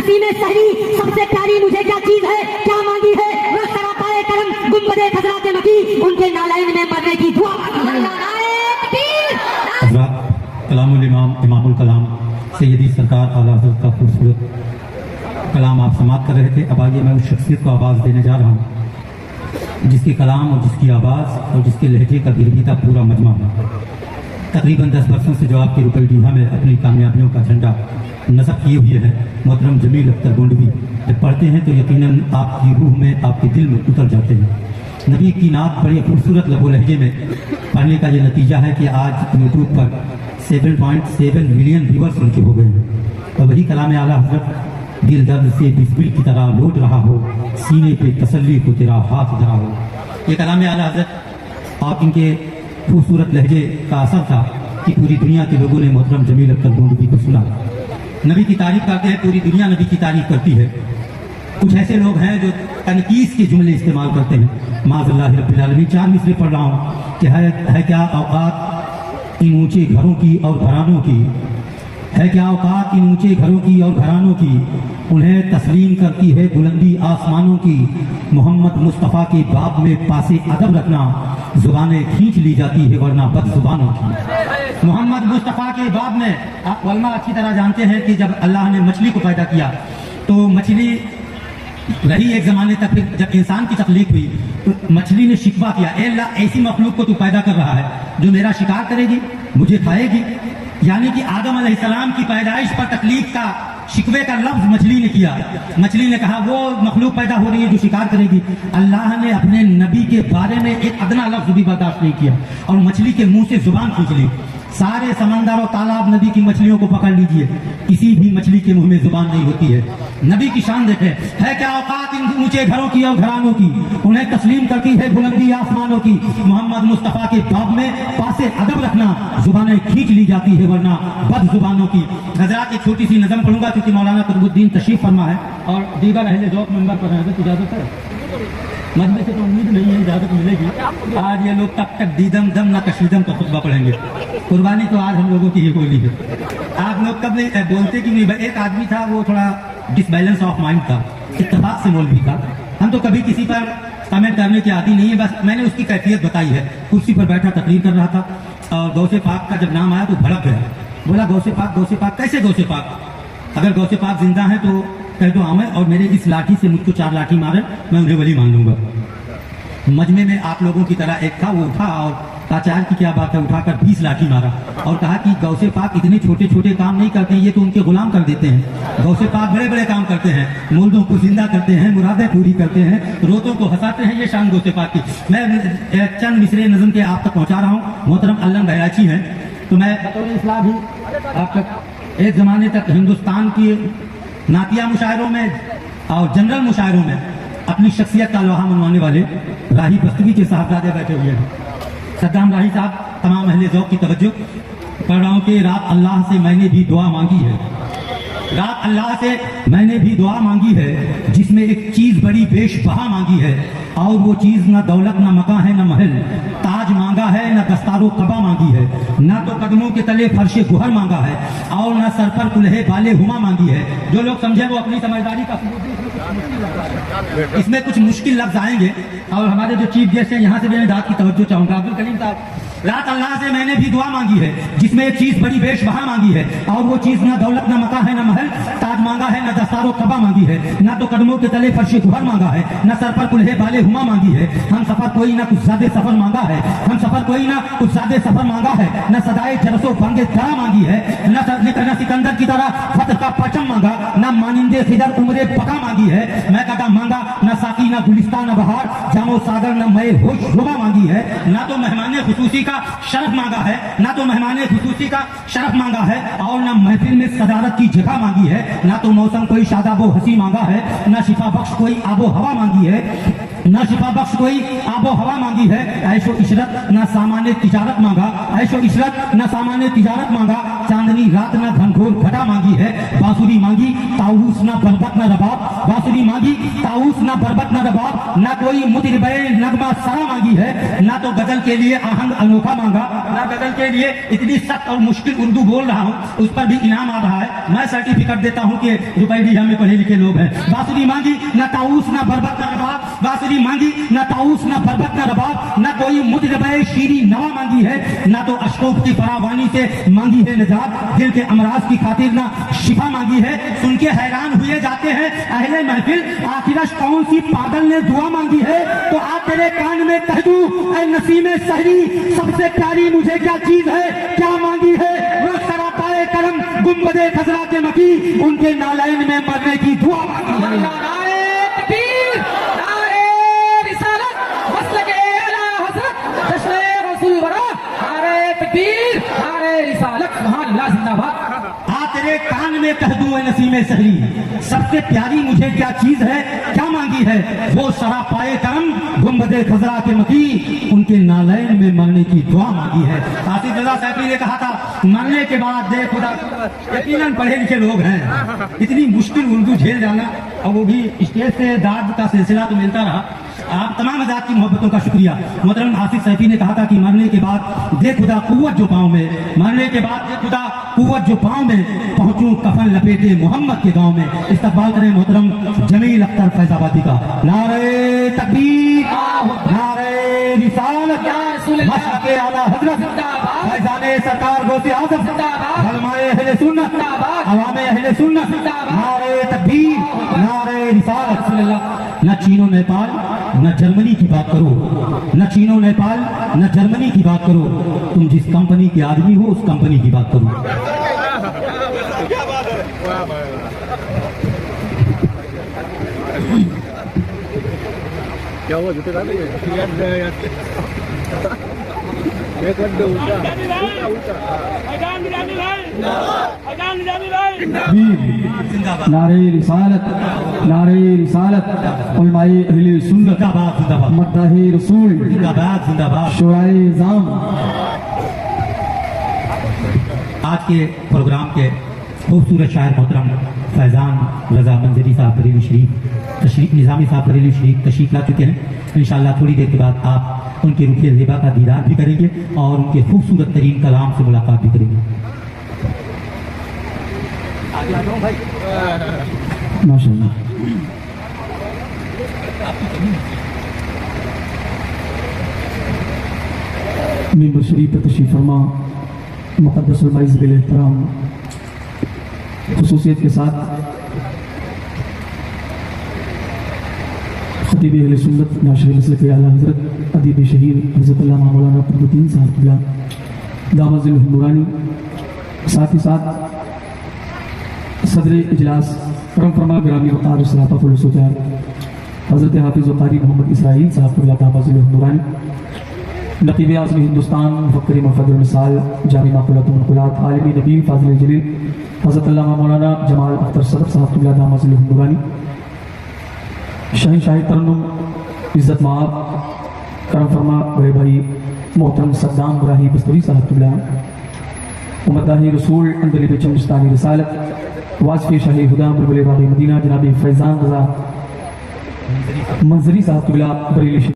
नसीम सहरी सबसे प्यारी मुझे क्या चीज है क्या मांगी है वो सरापाए करम गुंबदे खजरा के मकी उनके नालैन में मरने की दुआ कलामुल इमाम इमामुल कलाम सैयदी सरकार आला हज़रत का खूबसूरत कलाम आप समाप्त कर रहे थे। अब आगे मैं उस शख्सियत को आवाज़ देने जा रहा हूँ जिसके कलाम और जिसकी आवाज़ और जिसके लहजे का गिरगिता पूरा मजमा है। तकरीबन 10 बरसों से जो आपके रुपये डीहा में अपनी कामयाबियों का झंडा नस्ब किए हुए हैं, मोहतरम जमील अख्तर गोंडवी जब पढ़ते हैं तो यकीनन आपकी रूह में आपके दिल में उतर जाते हैं। नबी की नात बड़े खूबसूरत लबो लहजे में पढ़ने का ये नतीजा है कि आज यूट्यूब पर 7.7 मिलियन व्यूअर्स उनके हो गए हैं। और वही कलाम आला हज़रत दिल दर्द से बिस्मिल की तरह लौट रहा हो, सीने पे तसल्ली को तेरा हाथ धरा हो। ये कलाम आला हज़रत और इनके खूबसूरत लहजे का असर था कि पूरी दुनिया के लोगों ने मोहतरम जमील अख्तर गोंडवी को सुना। नबी की तारीफ करते हैं, पूरी दुनिया नबी की तारीफ करती है। कुछ ऐसे लोग हैं जो तनकीस के जुमले इस्तेमाल करते हैं। माज़अल्लाह रब्बिल आलमीन 4 मिसरे पढ़ रहा हूँ कि है क्या औकात इन ऊंचे घरों की और घरानों की, है क्या औकात इन ऊंचे घरों की और घरानों की, उन्हें तस्लीम करती है बुलंदी आसमानों की। मोहम्मद मुस्तफ़ा के बाब में पासे अदब रखना, जुबानें खींच ली जाती है वरना बद जुबानों की। मोहम्मद मुस्तफ़ा के बाब में आप वल्मा अच्छी तरह जानते हैं कि जब अल्लाह ने मछली को पैदा किया तो मछली रही एक ज़माने तक। फिर जब इंसान की तख्लीक हुई तो मछली ने शिकवा किया, ए अल्लाह ऐसी मखलूक को तू पैदा कर रहा है जो मेरा शिकार करेगी, मुझे खाएगी। यानी कि आदम अलैहिस्सलाम की पैदाइश पर तकलीफ का शिकवे का लफ्ज मछली ने किया। मछली ने कहा वो मखलूक पैदा हो रही है जो शिकार करेगी। अल्लाह ने अपने नबी के बारे में एक अदना लफ्ज भी बर्दाश्त नहीं किया और मछली के मुंह से जुबान खींच ली। सारे समंदर और तालाब नदी की मछलियों को पकड़ लीजिए, किसी भी मछली के मुंह में जुबान नहीं होती है। नबी की शान देखें, है क्या औकात इन ऊंचे घरों की और घरानों की, उन्हें तस्लीम करती है बुलंदी आसमानों की। मोहम्मद मुस्तफ़ा के बाब में पासे अदब रखना, जुबानें खींच ली जाती है वरना बद जुबानों की। हज़रात एक छोटी सी नज़म पढ़ूंगा क्योंकि मौलाना कुतुबुद्दीन तशरीफ फरमा है और दीगर अहले ज़ौक़ मेंबर पर हैं। इजाज़त है, मजमे से तो उम्मीद नहीं है इजाज़त मिलेगी। आज ये लोग तब तक दीदम दम ना कशीदम का खुतबा पढ़ेंगे। कुर्बानी तो आज हम लोगों की ही होली है। आप लोग कब नहीं बोलते कि नहीं। एक आदमी था वो थोड़ा डिसबैलेंस ऑफ माइंड था, इत्तेफाक से मौलवी था। हम तो कभी किसी पर कमेंट करने की आदि नहीं है, बस मैंने उसकी कैफियत बताई है। कुर्सी पर बैठा तकरीर कर रहा था और गौसे पाक का जब नाम आया तो भड़क गया। बोला गौसे पाक कैसे गौसे पाक? अगर गौसे पाक जिंदा है तो कह दो आमे और मेरे इस लाठी से मुझको 4 लाठी मारे, मैं उन्हें वली मान लूंगा। मजमे में आप लोगों की तरह एक था, वो उठा और आचार्य की क्या बात है, उठाकर 20 लाठी मारा और कहा कि गौसे पाक इतने छोटे छोटे काम नहीं करते, ये तो उनके गुलाम कर देते हैं। गौसे पाक बड़े बड़े काम करते हैं, मुर्दों को जिंदा करते हैं, मुरादें पूरी करते हैं, रोतों को हंसाते हैं। ये शान गौसे पाक की। मैं चंद मिसरे नज़म के आप तक पहुंचा रहा हूँ। मोहतरम अल्लम बहराची हैं तो मैं बतौर इस्लाम ही आप तक एक ज़माने तक हिंदुस्तान की नातिया मुशायरों में और जनरल मुशायरों में अपनी शख्सियत का लोहा मनवाने वाले राही बस्तवी के साहबजादे बैठे हुए हैं। सद्दाम राही साहब, तमाम अहले ज़ौक़ की तवज्जो। पढ़ रहा हूँ कि रात अल्लाह से मैंने भी दुआ मांगी है, रात अल्लाह से मैंने भी दुआ मांगी है, जिसमें एक चीज़ बड़ी बेशबहा मांगी है और वो चीज़ न दौलत न मकान है न महल, ताज मांगा है न दस्तारो कबा मांगी है, न तो कदमों के तले फर्शे गुहर मांगा है और न सर पर कुल्हे बाले हुमा मांगी है। जो लोग समझे वो अपनी समझदारी का इसमें कुछ मुश्किल लफ्ज आएंगे और हमारे जो चीफ गेस्ट हैं यहाँ से मैं दाद की तवज्जो चाहूँगा। अब्दुल करीम साहब, रात अल्लाह से मैंने भी दुआ मांगी है, जिसमें एक चीज बड़ी बेशबहा मांगी है और वो चीज ना दौलत न मकान है न महल, ताज मांगा है न दस्तारो कबा मांगी है, ना तो कदमों के तले फर्श गुहर मांगा है, न सर पर कुल्हे बाले हुमा मांगी है। हम सफर कोई ना कुछ ज्यादा सफर मांगा है, हम सफर कोई ना कुछ ज्यादा सफर मांगा है, न सदाए जरसो बंगे तरह मांगी है, न सिकंदर की तरह फतह का परचम मांगा, न मानिंदे खिदर उम्रे बका मांगी है। मैं कदा मांगा न साकी न गुलिस्तान न बहार, जामो सागर न मय होश रुबा मांगी है। ना तो मेहमान खुसूसी का शरफ मांगा है, ना तो मेहमान खुसूसी का शरफ मांगा है और ना महफिल में सदारत की जगह मांगी है, ना तो मौसम कोई शादाबो हसी मांगा है, ना शिफा बख्श कोई आबो हवा मांगी है, ना शिफा बख्श कोई आबो हवा मांगी है। ऐशो इशरत ना सामान्य तिजारत मांगा, ऐशो इशरत ना सामान्य तिजारत मांगा, चांदनी रात ना घनघोर घटा मांगी है। बांसुरी मांगी ताऊस ना बरबत ना रबाब, बांसुरी मांगी ताऊस ना बरबत ना रबाब, ना कोई मुतरबे नगमा सरा मांगी है, ना तो गजल के लिए आहंग अनोखा मांगा, ना गजल के लिए इतनी सख्त और मुश्किल उर्दू बोल रहा हूँ उस पर भी इनाम आ रहा है। मैं सर्टिफिकेट देता हूँ कि रुपैया में पढ़े लिखे लोग हैं। बांसुरी मांगी ना ताऊस ना बरबत ना रबाब, बांसुरी मांगी ना ताऊस ना बरबत ना रबाब, ना कोई मुतरबे शीरी नवा मांगी है, ना तो अशकोक की फरावानी से मांगी है निजात, दिल के अमराज की खातिर ना शिफा मांगी है। सुन के हैरान हुए जाते हैं अहले महफिल, आखिरश कौन सी पागल ने दुआ मांगी है। तो आ तेरे कान में कह दूं ऐ नसीमे सहरी, सबसे प्यारी मुझे क्या चीज है क्या मांगी है। वो सरापाए करम गुंबदे खजरा के मकी, उनके नालैन में मरने की दुआ मांगी है। नारे तकबीर, नारे रिसालत, मसलके आला हज़रत, जश्न रसूल वरा, नारे तकबीर, नारे रिसालत, सुभान अल्लाह, जिंदाबाद। आ तेरे कान में कह दूं ऐ नसीमे सहरी, सबसे प्यारी मुझे क्या चीज है क्या मांगी है। वो सरापाए करम गुंबदे खजरा के मकी, उनके नालैन में मरने की दुआ मांगी है। आसिफ रजा सैफी ने कहा था मरने के बाद दे खुदा, यकीनन पढ़े लिखे लोग हैं, इतनी मुश्किल उर्दू झेल जाना, और वो भी स्टेज से दाद का सिलसिला तो मिलता रहा। आप तमाम हज़रात की मोहब्बतों का शुक्रिया। मोहतरम आसिफ सैफी ने कहा था कि मरने के बाद दे खुदा कुव्वत जो पाँव में, मरने के बाद दे खुदा कुव्वत जो पाँव में, पहुंचूं कफन लपेटे मोहम्मद के गांव में। इस्तकबाल करें मोहतरम जमील अख्तर फैजाबादी का। नारे तकबीर, नारे रिसालत, मशरक़े आला हज़रत, फैज़ाने सरकार गौसे आज़म, उलमाए अहले सुन्नत, अवामे अहले सुन्नत, नारे तकबीर, नारे रिसालत। न चीनो नेपाल न जर्मनी की बात करो, न चीनो नेपाल न जर्मनी की बात करो, तुम जिस कंपनी के आदमी हो उस कंपनी की बात करो। क्या हुआ जूते डाल नारे रिसालत, नारे रिसालत, उलमाए अहले सुन्नत, जिंदाबाद जिंदाबाद, मद्दाहे रसूल, जिंदाबाद जिंदाबाद। शुराए निज़ाम। आज के प्रोग्राम के खूबसूरत शायर मोहतरम फैज़ान रजा मंजरी साहब बरेली शरीफ तशरीफ, निज़ामी साहब बरेली शरीफ तशरीफ ला चुके हैं। इंशाअल्लाह थोड़ी देर के बाद आप उनके रुखिए ज़ेबा का दीदार भी करेंगे और उनके खूबसूरत तरीन कलाम से मुलाकात भी करेंगे। माशाअल्लाह। मिंबर शरीफ पर तशरीफ फरमा मुक़द्दस उल-मईज़ बिल एहतराम खुसूसियत के साथ खतीब अहले सुन्नत नाशिर मसलक आला हज़रत अदीब शहीर हज़रत अल्लामा मौलाना कुतुबुद्दीन साहब क़िबला दामद ज़िल्लुहुल नूरानी, साथ ही साथ सदर इजलास करम फरमा ग्रामी वक़ार सलाफ़ा फुलसुजार हज़रत हाफिज़ क़ारी मोहम्मद इसराइल साहब क़िबला दामद ज़िल्लुहुल नूरानी, नक़ीब आज़म हिंदुस्तान मुफ़क्किर मुफ़द्दिल मिसाल जामी माक़ूलात मुनक़िलात आलिमी नबी फ़ाज़िल जलील हज़रत अल्लामा मौलाना जमाल अख्तर सदर साहब क़िबला दामद ज़िल्लुहुल नूरानी, शहंशाह तरन्नुम इज़्ज़त माब करम फरमा बड़े भाई मोहतरम सद्दाम इब्राहिम बस्तरी साहब क़िबला, मद्दाहे रसूल अंदलिब चमस्तानी रिसालत वासिफ़ शाही हुदा बुलबुल बाग़ी मदीना जनाब फैज़ान रज़ा मंजरी साहब क़िबला बरेली।